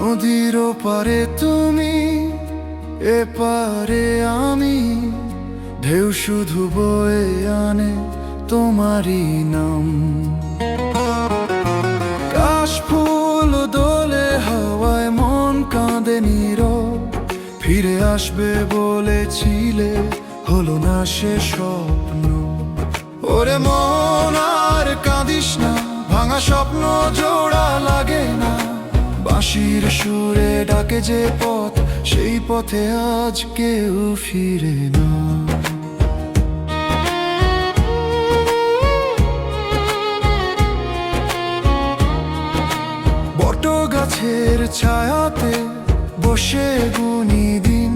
নদীর ওপারে তুমি, এপারে আমি, ঢেউ শুধু বয়ে আনে তোমারই নাম। কাশফুল দোলে হাওয়ায়, মন কাঁদে নীরব। ফিরে আসবে বলেছিলে, হলো না সে স্বপ্ন। ওরে মন আর কাঁদিস না, ভাঙা স্বপ্ন জোড়া লাগে না। বাঁশির সুরে ডাকে যে পথ, সেই পথে আজ কেউ ফিরে না। বট গাছের ছায়াতে বসে গুনি দিন,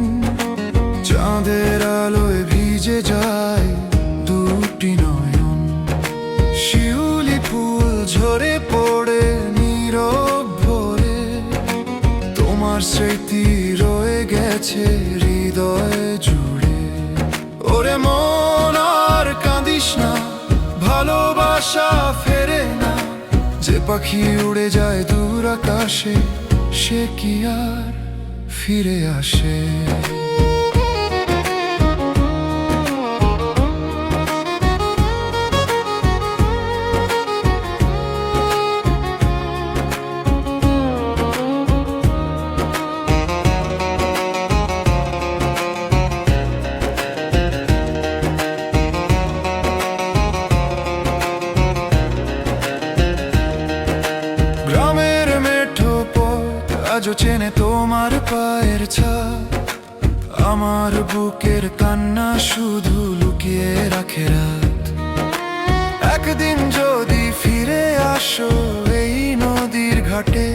চাঁদের আলোয় ভিজে যায় দুটি নয়ন। শিউলি ফুল ঝরে পড়ে নীরব ভরে, তোমার স্মৃতি রয়ে গেছে হৃদয় জুড়ে। ওরে মন আর কাঁদিস না, ভালোবাসা ফেরে না। যে পাখি উড়ে যায় দূর আকাশে, সে কি আর ফিরে আসে? গ্রামের মেঠো পথ আজও চেনে তোমার পায়ের ছাপ। আমার বুকের কান্না শুধু লুকিয়ে রাখে রাত। একদিন যদি ফিরে আসো এই নদীর ঘাটে,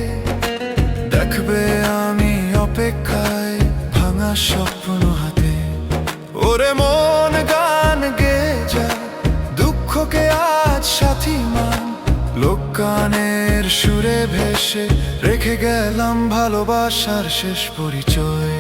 দেখবে আমি অপেক্ষায় ভাঙা স্বপ্ন হাতে। ওরে মন গান গেয়ে যা, দুঃখকে আজ সাথী মান। লোকগানের সুরে ভেসে রেখে গেলাম ভালোবাসার শেষ পরিচয়।